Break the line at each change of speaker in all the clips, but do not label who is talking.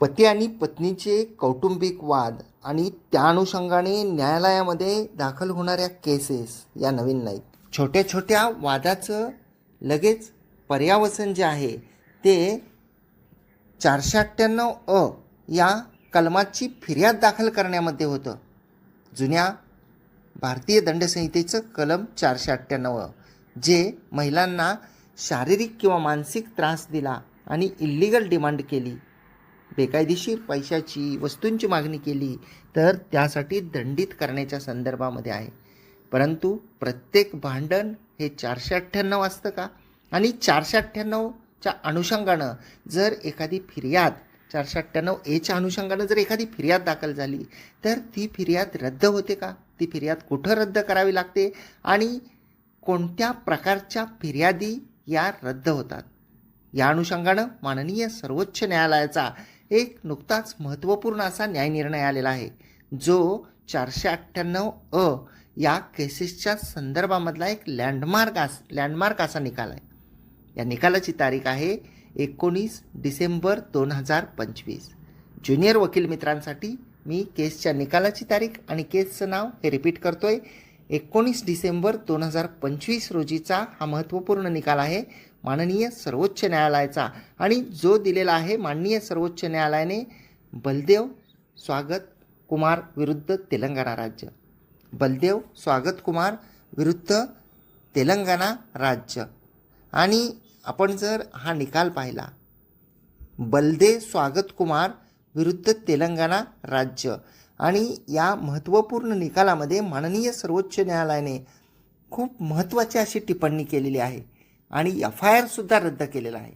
पती आणि पत्नीचे कौटुंबिक वाद आणि त्या अनुषंगाने न्यायालयामध्ये दाखल होणाऱ्या केसेस या नवीन नाहीत. छोट्या छोट्या वादाचं लगेच पर्यावसन जे आहे ते 498 या कलमाची फिर्याद दाखल करण्यामध्ये होतं. जुन्या भारतीय दंडसंहितेचं कलम 498 जे महिलांना शारीरिक किंवा मानसिक त्रास दिला आणि इल्लिगल डिमांड केली, बेकायदेशीर पैशाची वस्तूंची मागणी केली तर त्यासाठी दंडित करण्याच्या संदर्भामध्ये आहे. परंतु प्रत्येक भांडण हे 498 असतं का? आणि 498च्या अनुषंगानं जर एखादी फिर्याद 498 अनुषंगानं जर एखादी फिर्याद दाखल झाली तर ती फिर्याद रद्द होते का? ती फिर्याद कुठं रद्द करावी लागते आणि कोणत्या प्रकारच्या फिर्यादी या रद्द होतात? या अनुषंगानं माननीय सर्वोच्च न्यायालयाचा एक नुकताच महत्त्वपूर्ण असा न्यायनिर्णय आलेला आहे, जो 498 या केसेसच्या संदर्भामधला एक लँडमार्क असा निकाल आहे. या निकालाची तारीख आहे 19 डिसेंबर 2025. ज्युनियर वकील मित्रांसाठी मी केसच्या निकालाची तारीख आणि केसचं नाव हे रिपीट करतोय. 19 डिसेंबर 2025 रोजीचा हा महत्त्वपूर्ण निकाल आहे माननीय सर्वोच्च न्यायालयाचा, आणि जो दिलेला आहे माननीय सर्वोच्च न्यायालयाने बलदेव स्वागत कुमार विरुद्ध तेलंगणा राज्य. बलदेव स्वागत कुमार विरुद्ध तेलंगणा राज्य. आणि आपण जर हा निकाल पाहिला, बलदेव स्वागत कुमार विरुद्ध तेलंगणा राज्य, आणि या महत्त्वपूर्ण निकालामध्ये माननीय सर्वोच्च न्यायालयाने खूप महत्त्वाची अशी टिप्पणी केलेली आहे आणि FIR सुद्धा रद्द केलेला आहे.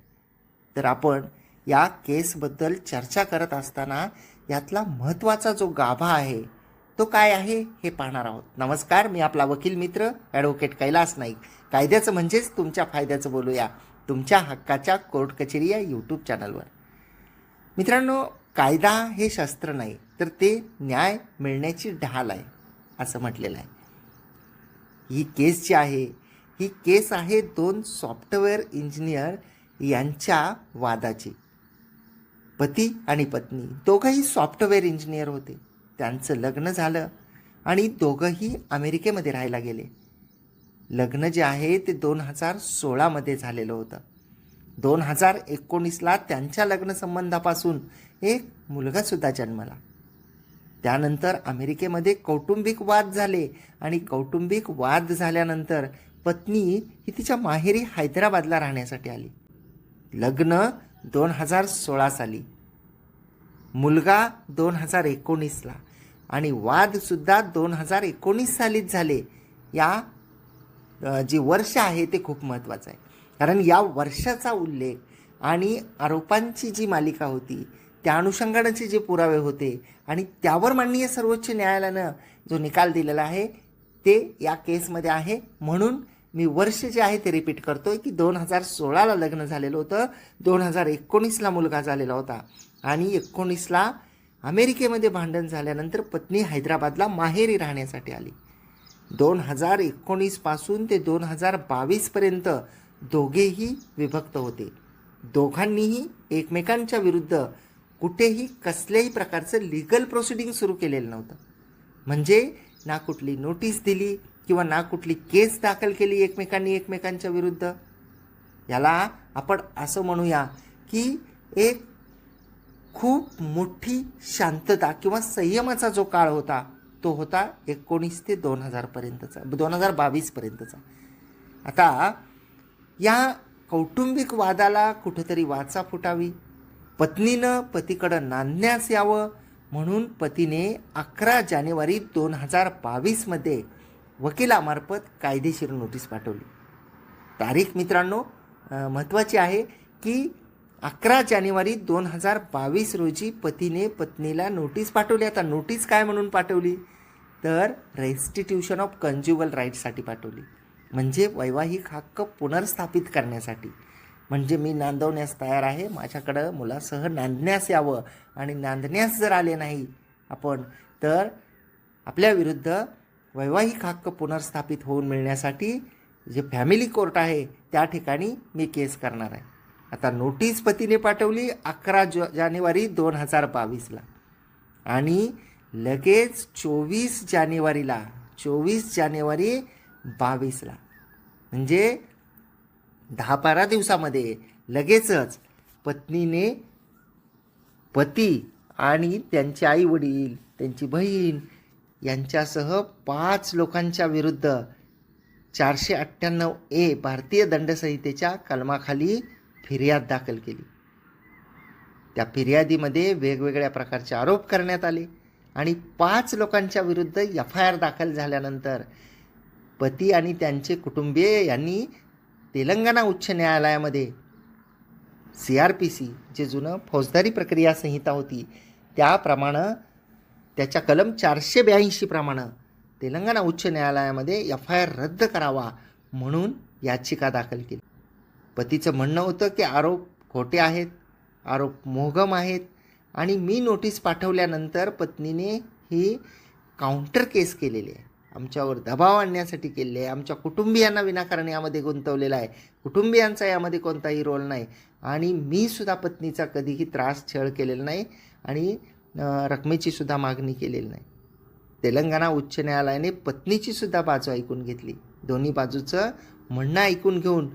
तर आपण या केसबद्दल चर्चा करत असताना यातला महत्त्वाचा जो गाभा आहे तो काय आहे हे पाहणार आहोत. नमस्कार, मी आपला वकील मित्र ॲडव्होकेट कैलास नाईक. कायद्याचं म्हणजेच तुमच्या फायद्याचं बोलूया, तुमच्या हक्काच्या कोर्ट कचेरी या यूट्यूब चॅनलवर. मित्रांनो, कायदा हे शस्त्र नाही तर ते न्याय मिळण्याची ढाल आहे असं म्हटलेलं आहे. ही केस जी आहे ही केस आहे 2 सॉफ्टवेअर इंजिनियर यांच्या वादाची. पती आणि पत्नी दोघंही सॉफ्टवेअर इंजिनियर होते. त्यांचं लग्न झालं आणि दोघंही अमेरिकेमध्ये राहायला गेले. लग्न जे आहे ते 2016मध्ये झालेलं होतं. 2019ला त्यांच्या लग्नसंबंधापासून एक मुलगासुद्धा जन्मला. त्यानंतर अमेरिकेमध्ये कौटुंबिक वाद झाले आणि कौटुंबिक वाद झाल्यानंतर पत्नी ही तिच्या माहेरी हैदराबादला राहण्यासाठी आली. लग्न 2016 साली, मुलगा 2019ला, आणि वादसुद्धा 2019 सालीच झाले. या जे वर्ष आहे ते खूप महत्त्वाचं आहे, कारण या वर्षाचा उल्लेख आणि आरोपांची जी मालिका होती त्या अनुषंगाचे जे पुरावे होते आणि त्यावर माननीय सर्वोच्च न्यायालयानं जो निकाल दिलेला आहे ते या केसमध्ये आहे. म्हणून मी वर्ष जे आहे ते रिपीट करतोय की 2016ला लग्न झालेलं होतं, 2019ला मुलगा झालेला होता आणि 19ला अमेरिकेमध्ये भांडण झाल्यानंतर पत्नी हैदराबादला माहेरी राहण्यासाठी आली. 2019 पासून ते 2022पर्यंत दोघेही विभक्त होते. दोघांनीही एकमेकांच्या विरुद्ध कुठेही कसल्याही प्रकारचं लीगल प्रोसिडिंग सुरू केलेलं नव्हतं. म्हणजे ना कुठली नोटीस दिली किंवा ना कुठली केस दाखल केली एकमेकांनी एकमेकांच्या विरुद्ध. याला आपण असं म्हणूया की एक खूप मोठी शांतता किंवा संयमाचा जो काळ होता तो होता 19 ते 2022पर्यंतचा. आता या कौटुंबिक वादाला कुठेतरी वाचा फुटावी, पत्नीनं पतीकडं नांदण्यास यावं म्हणून पतीने 11 जानेवारी 2022मध्ये वकिलामार्फत कायदेशीर नोटीस पाठवली. तारीख मित्रांनो महत्त्वाची आहे की 11 जानेवारी 2022 रोजी पतीने पत्नीला नोटीस पाठवली. आता नोटीस काय म्हणून पाठवली तर रेस्टिट्यूशन ऑफ कंज्युगल राईट्ससाठी पाठवली, म्हणजे वैवाहिक हक्क पुनर्स्थापित करण्यासाठी. म्हणजे मी नांदवण्यास तयार आहे, माझ्याकडं मुलासह नांदण्यास यावं, आणि नांदण्यास जर आले नाही आपण तर आपल्या विरुद्ध वैवाहिक हक्क पुनर्स्थापित होऊन मिळण्यासाठी जे फॅमिली कोर्ट आहे त्या ठिकाणी मी केस करणार आहे. आता नोटीस पतीने पाठवली 11 जानेवारी 2022ला आणि लगेच 24 जानेवारी 22ला म्हणजे 10-12 दिवसामध्ये लगेचच पत्नीने पती आणि त्यांचे आई वडील, त्यांची बहीण यांच्यासह 5 लोकांच्या विरुद्ध 498A भारतीय दंडसंहितेच्या कलमाखाली फिर्याद दाखल केली. त्या फिर्यादीमध्ये वेगवेगळ्या प्रकारचे आरोप करण्यात आले आणि 5 लोकांच्या विरुद्ध FIR दाखल झाल्यानंतर पती आणि त्यांचे कुटुंबीय यांनी तेलंगणा उच्च न्यायालयामध्ये CRPC जे जुनं फौजदारी प्रक्रिया संहिता होती त्याप्रमाणे त्याच्या कलम 482 प्रमाणे तेलंगणा उच्च न्यायालयामध्ये FIR रद्द करावा म्हणून याचिका दाखल केली. पतीचं म्हणणं होतं की आरोप खोटे आहेत, आरोप मोहगम आहेत आणि मी नोटीस पाठवल्यानंतर पत्नीने ही काउंटर केस केलेली आहे, आमच्यावर दबाव आणण्यासाठी केलेली आहे, आमच्या कुटुंबियांना विनाकारण यामध्ये गुंतवलेला आहे, कुटुंबियांचा यामध्ये कोणताही रोल नाही आणि मी सुद्धा पत्नीचा कधीही त्रास छळ केलेला नाही आणि रकमेची सुद्धा मागणी केलेली नाही. तेलंगणा उच्च न्यायालयाने पत्नीची सुद्धा बाजू ऐकून घेतली. दोन्ही बाजूचं म्हणणं ऐकून घेऊन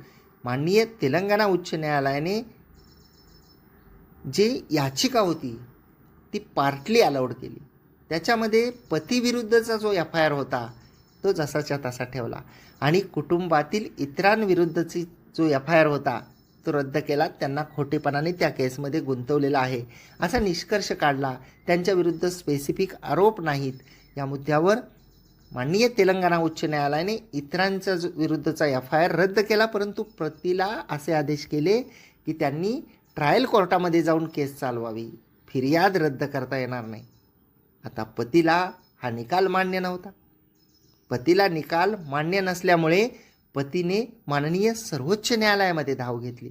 माननीय तेलंगणा उच्च न्यायालयाने जी याचिका होती ती पार्टली अलाउड केली. त्याच्यामध्ये पतीविरुद्धचा जो FIR होता तो जसाच्या तसा ठेवला आणि कुटुंबातील इतरांविरुद्धची जो FIR होता तो रद्द केला. त्यांना खोटेपणाने त्या केसमध्ये गुंतवलेला आहे असा निष्कर्ष काढला. त्यांच्याविरुद्ध स्पेसिफिक आरोप नाहीत. या मुद्द्यावर माननीय तेलंगणा उच्च न्यायालयाने इतरांच्या विरुद्धचा FIR रद्द केला, परंतु पतीला असे आदेश केले की त्यांनी ट्रायल कोर्टामध्ये जाऊन केस चालवावी, फिर्याद रद्द करता येणार नाही. आता पतीला हा निकाल मान्य नव्हता. पतीला निकाल मान्य नसल्यामुळे पतीने माननीय सर्वोच्च न्यायालयामध्ये धाव घेतली.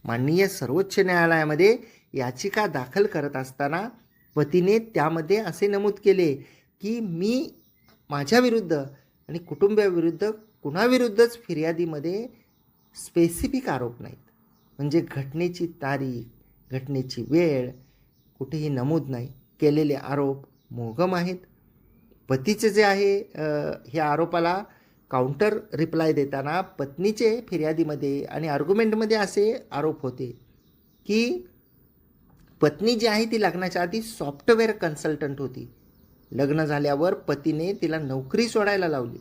माननीय सर्वोच्च न्यायालयामध्ये याचिका दाखल करत असताना पतीने त्यामध्ये असे नमूद केले की मी माझ्याविरुद्ध आणि कुटुंबाविरुद्ध कुणाविरुद्धच फिर्यादीमध्ये स्पेसिफिक आरोप नाहीत. म्हणजे घटनेची तारीख, घटनेची वेळ कुठेही नमूद नाही. केलेले आरोप मोहगम आहेत. पतीचे जे आहे ह्या आरोपाला काउंटर रिप्लाय देताना पत्नीचे फिर्यादीमध्ये आणि आर्ग्युमेंटमध्ये असे आरोप होते की पत्नी जी आहे ती लग्नाच्या आधी सॉफ्टवेअर कन्सल्टंट होती. लग्न झाल्यावर पतीने तिला नोकरी सोडायला लावली.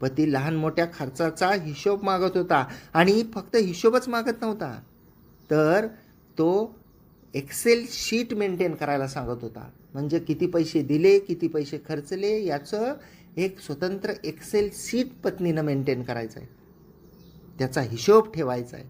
पती लहान मोठ्या खर्चाचा हिशोब मागत होता आणि फक्त हिशोबच मागत नव्हता तर तो एक्सेल शीट मेंटेन करायला सांगत होता. म्हणजे किती पैसे दिले, किती पैसे खर्चले याचं एक स्वतंत्र एक्सेल शीट पत्नीनं मेंटेन करायचं आहे, त्याचा हिशोब ठेवायचा आहे.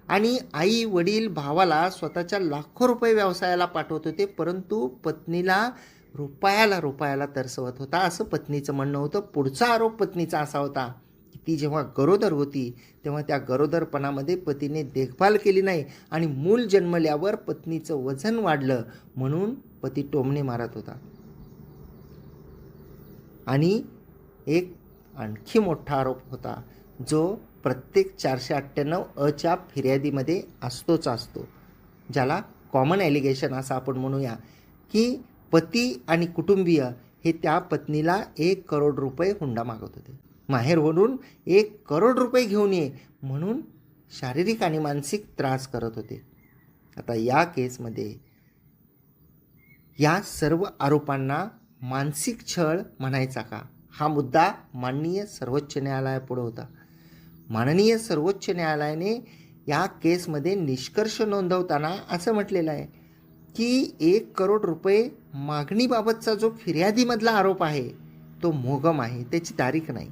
आणि आई वडील भावाला स्वतःच्या लाखो रुपये व्यवसायाला पाठवत होते, परंतु पत्नीला रुपयाला तरसवत होता असं पत्नीचं म्हणणं होतं. पुढचा आरोप पत्नीचा असा होता की ती जेव्हा गरोदर होती तेव्हा त्या गरोदरपणामध्ये पतीने देखभाल केली नाही आणि मूल जन्मल्यावर पत्नीचं वजन वाढलं म्हणून पती टोमणे मारत होता. आणि एक आणखी मोठा आरोप होता जो प्रत्येक 498A फिर्यादीमध्ये असतो, ज्याला कॉमन ॲलिगेशन असं आपण म्हणूया की पती आणि कुटुंबीय हे त्या पत्नीला 1 करोड रुपये हुंडा मागत होते. माहेरवरून 1 करोड रुपये घेऊन ये म्हणून शारीरिक आणि मानसिक त्रास करत होते. आता या केसमध्ये या सर्व आरोपांना मानसिक छळ म्हणायचा का, हा मुद्दा माननीय सर्वोच्च न्यायालयापुढे होता. माननीय सर्वोच्च न्यायालयाने या केसमध्ये निष्कर्ष नोंदवताना असं म्हटलेलं आहे की 1 करोड रुपये मागणीबाबतचा जो फिर्यादीमधला आरोप आहे तो मोहगम आहे, त्याची तारीख नाही.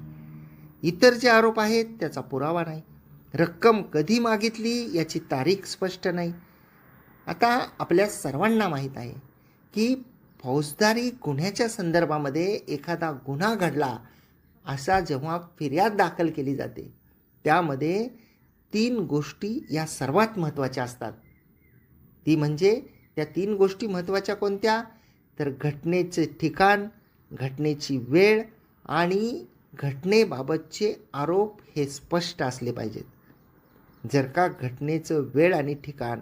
इतर जे आरोप आहेत त्याचा पुरावा नाही. रक्कम कधी मागितली याची तारीख स्पष्ट नाही. आता आपल्या सर्वांना माहीत आहे की फौजदारी गुन्ह्याच्या संदर्भामध्ये एखादा गुन्हा घडला असा जेव्हा फिर्याद दाखल केली जाते त्यामध्ये 3 गोष्टी या सर्वात महत्त्वाच्या असतात. ती म्हणजे त्या 3 गोष्टी महत्त्वाच्या कोणत्या, तर घटनेचे ठिकाण, घटनेची वेळ आणि घटनेबाबतचे आरोप हे स्पष्ट असले पाहिजेत. जर का घटनेचं वेळ आणि ठिकाण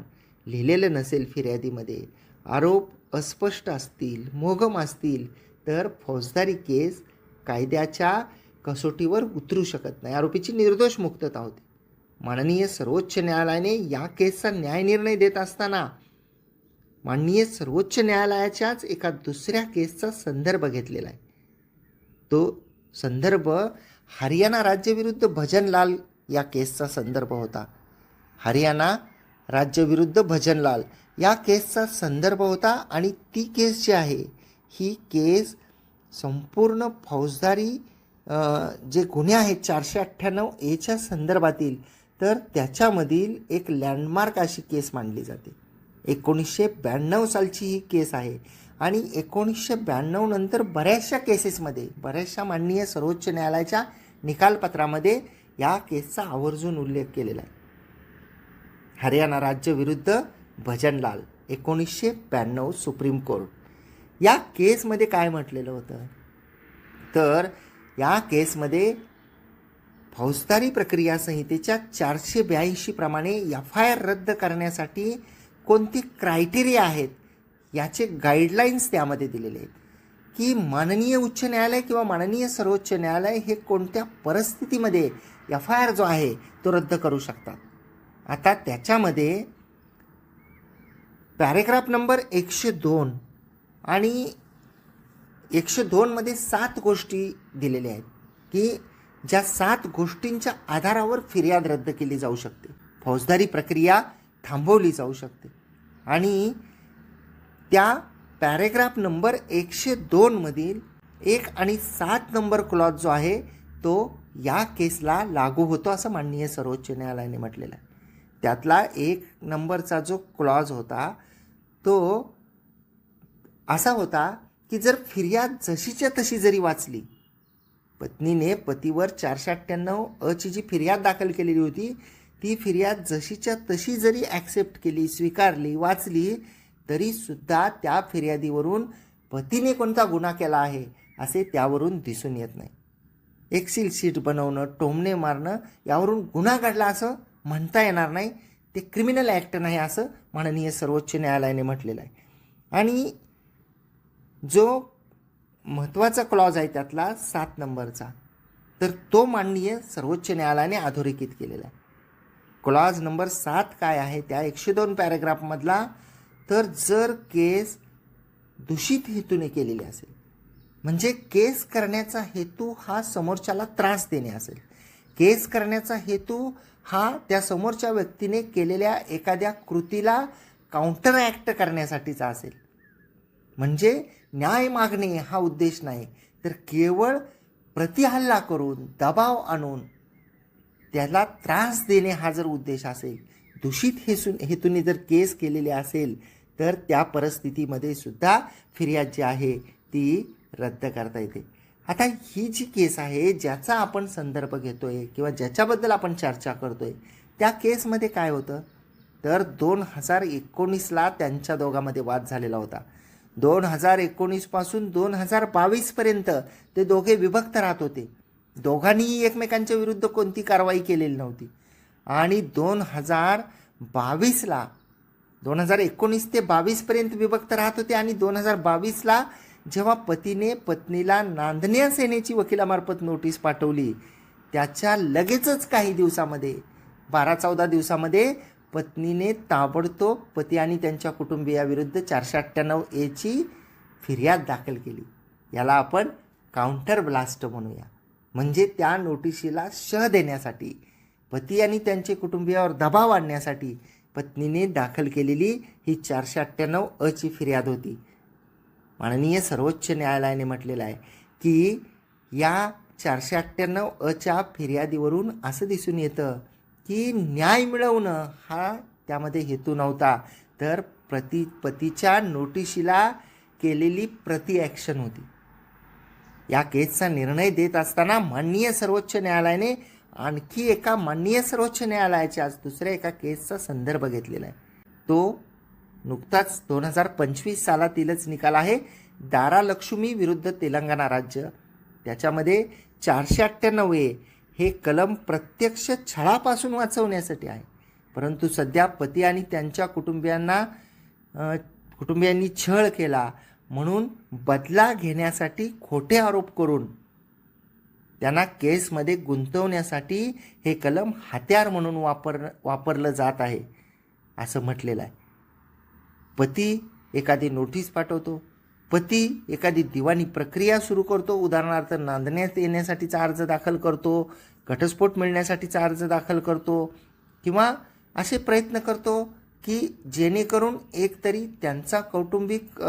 लिहिलेलं नसेल फिर्यादीमध्ये, आरोप अस्पष्ट असतील, मोहगम असतील, तर फौजदारी केस कायद्याच्या कसोटीवर उतरू शकत नाही. आरोपीची निर्दोष मुक्तता होते. माननीय सर्वोच्च न्यायालयाने या केसचा न्यायनिर्णय देत असताना माननीय सर्वोच्च न्यायालयाच्याच एका दुसऱ्या केसचा संदर्भ घेतलेला आहे. तो संदर्भ हरियाणा राज्य विरुद्ध भजनलाल या केसचा संदर्भ होता. हरियाणा राज्य विरुद्ध भजनलाल या केसचा संदर्भ होता आणि ती केस जी आहे ही केस संपूर्ण फौजदारी जे गुन्हे आहेत 498A संदर्भातील, तर त्याच्यामधील एक लँडमार्क अशी केस मानली जाते. 1992 सालची ही केस आहे आणि 1992 नंतर बऱ्याचशा केसेसमध्ये, बऱ्याचशा माननीय सर्वोच्च न्यायालयाच्या निकालपत्रामध्ये या केसचा आवर्जून उल्लेख केलेला आहे. हरियाणा राज्य विरुद्ध भजनलाल 1992 सुप्रीम कोर्ट. या केसमध्ये काय म्हटलेलं होतं, तर या केसमध्ये फौजदारी प्रक्रिया संहितेच्या 482 प्रमाणे FIR रद्द करण्यासाठी कोणती क्रायटेरिया आहेत याचे गाईडलाईन्स त्यामध्ये दिलेले आहेत, की माननीय उच्च न्यायालय किंवा माननीय सर्वोच्च न्यायालय हे कोणत्या परिस्थितीमध्ये FIR जो आहे तो रद्द करू शकतात. आता त्याच्यामध्ये पॅरेग्राफ नंबर 102 आणि 102 मध्ये 7 गोष्टी दिलेल्या आहेत की ज्या 7 गोष्टींच्या आधारावर फिर्याद रद्द केली जाऊ शकते, फौजदारी प्रक्रिया थांबवली जाऊ शकते. आणि त्या पॅरेग्राफ नंबर 102 मधील 1 आणि 7 नंबर क्लॉज जो आहे तो या केसला लागू होतो असं माननीय सर्वोच्च न्यायालयाने म्हटलेलं आहे. त्यातला 1 नंबरचा जो क्लॉज होता तो असा होता की जर फिर्याद जशीच्या तशी जरी वाचली, पत्नीने पतीवर 498A ची जी फिर्याद दाखल केलेली होती ती फिर्याद जशीच्या तशी जरी ॲक्सेप्ट केली, स्वीकारली, वाचली, तरी सुद्धा त्या फिर्यादीवरून पतीने कोणता गुन्हा केला आहे असे त्यावरून दिसून येत नाही. एक्सेल शीट बनवणं, टोमणे मारणं यावरून गुन्हा घडला असं म्हणता येणार नाही. ते क्रिमिनल ॲक्ट नाही असं माननीय सर्वोच्च न्यायालयाने म्हटलेलं आहे. आणि जो महत्त्वाचा क्लॉज आहे त्यातला 7 नंबरचा, तर तो माननीय सर्वोच्च न्यायालयाने अधोरेखित केलेला आहे. क्लॉज नंबर 7 काय आहे त्या 102 पॅरेग्राफमधला, तर जर केस दूषित हेतूने केलेली असेल, म्हणजे केस करण्याचा हेतू हा समोरच्याला त्रास देणे असेल, केस करण्याचा हेतू हा त्या समोरच्या व्यक्तीने केलेल्या एखाद्या कृतीला काउंटर ॲक्ट करण्यासाठीचा असेल, म्हणजे न्याय मागणे हा उद्देश नाही, तर केवळ प्रतिहल्ला करून, दबाव आणून त्याला त्रास देणे हा जर उद्देश असेल, दूषित हेतूने जर केस केलेली असेल, तर त्या परिस्थितीमध्ये सुद्धा फिर्याद जी आहे ती रद्द करता येते. आता ही जी केस आहे ज्याचा आपण संदर्भ घेतोय किंवा ज्याच्याबद्दल आपण चर्चा करतोय, त्या केसमध्ये काय होतं, तर 2019ला त्यांच्या दोघांमध्ये वाद झालेला होता. 2019 पासून 2022 पर्यंत ते दोघे विभक्त राहत होते. दोघांनीही एकमेकांच्या विरुद्ध कोणती कारवाई केलेली नव्हती. आणि 2022ला 2019 ते 22 पर्यंत विभक्त राहत होते आणि 2022ला जेव्हा पतीने पत्नीला नांदण्या सेनेची वकिलामार्फत नोटीस पाठवली, त्याच्या लगेचच काही दिवसामध्ये 12-14 दिवसामध्ये पत्नीने ताबडतोब पती आणि त्यांच्या कुटुंबियाविरुद्ध 498A ची फिर्याद दाखल केली. याला आपण काउंटर ब्लास्ट म्हणूया. म्हणजे त्या नोटिशीला शह देण्यासाठी, पती आणि त्यांचे कुटुंबियावर दबाव आणण्यासाठी पत्नीने दाखल केलेली ही 498A ची फिर्याद होती. माननीय सर्वोच्च न्यायालयाने म्हटलेलं आहे की या 498A च्या फिर्यादीवरून असं दिसून येतं की न्याय मिळवणं हा त्यामध्ये हेतू नव्हता, तर पतीच्या नोटिशीला केलेली प्रति ॲक्शन होती. या केसचा निर्णय देत असताना माननीय सर्वोच्च न्यायालयाने आणखी एका माननीय सर्वोच्च न्यायालयाच्या आज दुसऱ्या एका केसचा संदर्भ घेतलेला आहे. तो नुकताच 2025 सालातीलच निकाल आहे, दारा लक्ष्मी विरुद्ध तेलंगणा राज्य. त्याच्यामध्ये 498A हे कलम प्रत्यक्ष छळापासून वाचवण्यासाठी आहे. परंतु सध्या पती आणि त्यांच्या कुटुंबियांनी छळ केला म्हणून बदला घेण्यासाठी खोटे आरोप करून त्यांना केसमध्ये गुंतवण्यासाठी हे कलम हत्यार म्हणून वापरलं जात आहे असं म्हटलेलं आहे. पती एखादी नोटीस पाठवतो, पती एखादी दिवाणी प्रक्रिया सुरू करतो, उदाहरणार्थ नांदण्यात येण्यासाठीचा अर्ज दाखल करतो, घटस्फोट मिळण्यासाठीचा अर्ज दाखल करतो किंवा असे प्रयत्न करतो की जेणेकरून एकतरी त्यांचा कौटुंबिक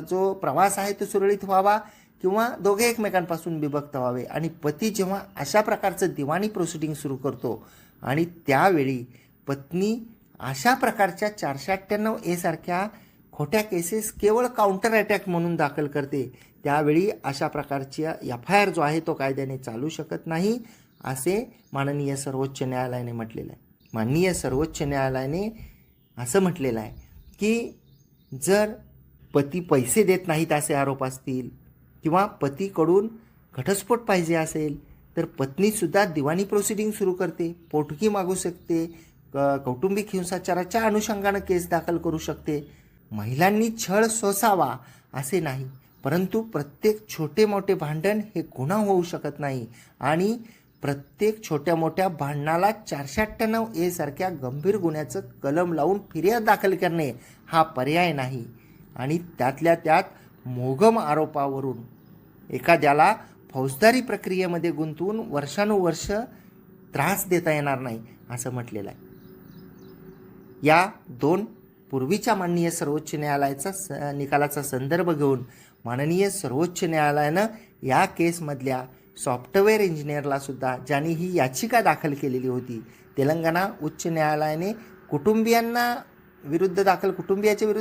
जो प्रवास आहे तो सुरळीत व्हावा किंवा दोघे एकमेकांपासून विभक्त व्हावे. आणि पती जेव्हा अशा प्रकारचं दिवाणी प्रोसिडिंग सुरू करतो आणि त्यावेळी पत्नी अशा प्रकारच्या 498A सारख्या खोट्या केसेस केवळ काउंटर अटॅक म्हणून दाखल करते, त्यावेळी अशा प्रकारच्या FIR जो आहे तो कायद्याने चालू शकत नाही असे माननीय सर्वोच्च न्यायालयाने म्हटलेलं आहे. माननीय सर्वोच्च न्यायालयाने असं म्हटलेलं आहे की जर पती पैसे देत नाहीत असे आरोप असतील किंवा पतीकडून घटस्फोट पाहिजे असेल तर पत्नीसुद्धा दिवाणी प्रोसिडिंग सुरू करते, पोटगी मागू शकते, कौटुंबिक हिंसाचाराच्या अनुषंगानं केस दाखल करू शकते. महिलांनी छळ सोसावा असे नाही, परंतु प्रत्येक छोटे मोठे भांडण हे गुन्हा होऊ शकत नाही आणि प्रत्येक छोट्या मोठ्या भांडणाला 498A सारख्या गंभीर गुन्ह्याचं कलम लावून फिर्याद दाखल करणे हा पर्याय नाही. आणि त्यातल्या त्यात मोघम आरोपावरून एखाद्याला फौजदारी प्रक्रियेमध्ये गुंतवून वर्षानुवर्ष त्रास देता येणार नाही असं म्हटलेलं आहे. या 2 पूर्वीच्या माननीय सर्वोच्च न्यायालयाचा निकालाचा संदर्भ घेऊन माननीय सर्वोच्च न्यायालयानं या केसमधल्या सॉफ्टवेअर इंजिनियरला सुद्धा ज्यांनी ही याचिका दाखल केलेली होती, तेलंगणा उच्च न्यायालयाने कुटुंबियाच्या विरुद्ध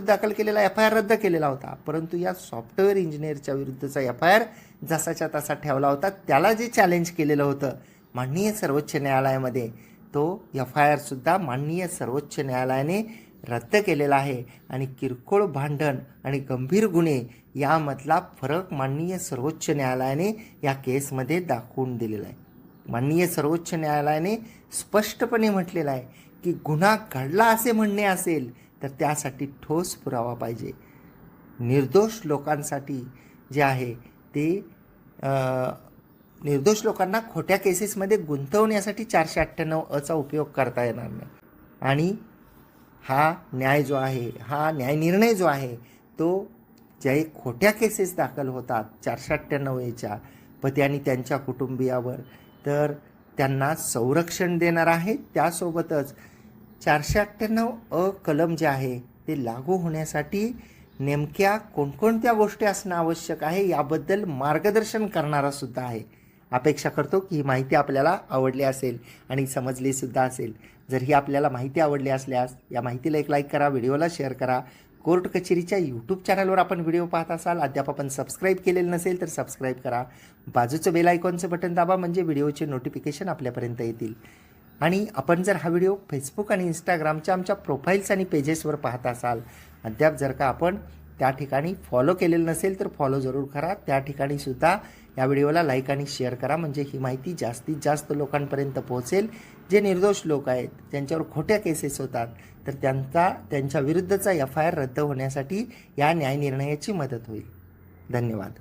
दाखल केलेला FIR रद्द केलेला होता, परंतु या सॉफ्टवेअर इंजिनियरच्या विरुद्धचा FIR जसाच्या तसा ठेवला होता. त्याला जे चॅलेंज केलेलं होतं माननीय सर्वोच्च न्यायालयामध्ये तो FIR सुद्धा माननीय सर्वोच्च न्यायालयाने रद्द केलेला आहे. आणि किरकोळ भांडण आणि गंभीर गुन्हे यामधला फरक माननीय सर्वोच्च न्यायालयाने या केसमध्ये दाखवून दिलेला आहे. माननीय सर्वोच्च न्यायालयाने स्पष्टपणे म्हटलेलं आहे की गुन्हा घडला असे म्हणणे असेल तर त्यासाठी ठोस पुरावा पाहिजे. निर्दोष लोकांसाठी जे आहे ते निर्दोष लोकांना खोट्या केसेसमध्ये गुंतवण्यासाठी 498A उपयोग करता येणार नाही. आणि हा न्याय जो आहे, हा न्यायनिर्णय जो आहे तो ज्या खोट्या केसेस दाखल होतात 498Aच्या पती आणि त्यांच्या कुटुंबियावर, तर त्यांना संरक्षण देणार आहे. त्यासोबतच 498A कलम जे आहे ते लागू होण्यासाठी नेमक्या कोणकोणत्या गोष्टी असणं आवश्यक आहे याबद्दल मार्गदर्शन करणारा सुद्धा आहे. अपेक्षा करतो की ही माहिती आपल्याला आवडली असेल आणि समजली सुद्धा असेल. जर ही आपल्याला माहिती आवडली असल्यास या माहितीला एक लाईक करा, व्हिडिओला शेअर करा. कोर्ट कचेरीच्या यूट्यूब चॅनलवर आपण व्हिडिओ पाहत असाल, अद्याप आपण सबस्क्राईब केलेलं नसेल तर सबस्क्राईब करा. बाजूचं बेल आयकॉनचं बटन दाबा म्हणजे व्हिडिओचे नोटिफिकेशन आपल्यापर्यंत येतील. आणि आपण जर हा व्हिडिओ फेसबुक आणि इंस्टाग्रामच्या आमच्या प्रोफाईल्स आणि पेजेसवर पाहत असाल, अद्याप जर का आपण त्या ठिकाणी फॉलो केलेलं नसेल तर फॉलो जरूर करा. त्या ठिकाणी सुद्धा या व्हिडिओला लाईक आणि शेअर करा म्हणजे ही माहिती जास्तीत जास्त लोकांपर्यंत पोहोचेल. जे निर्दोष लोक आहेत ज्यांच्यावर खोट्या केसेस होतात तर त्यांच्या विरुद्धचा FIR रद्द होण्यासाठी या न्यायनिर्णयाची मदत होईल. धन्यवाद.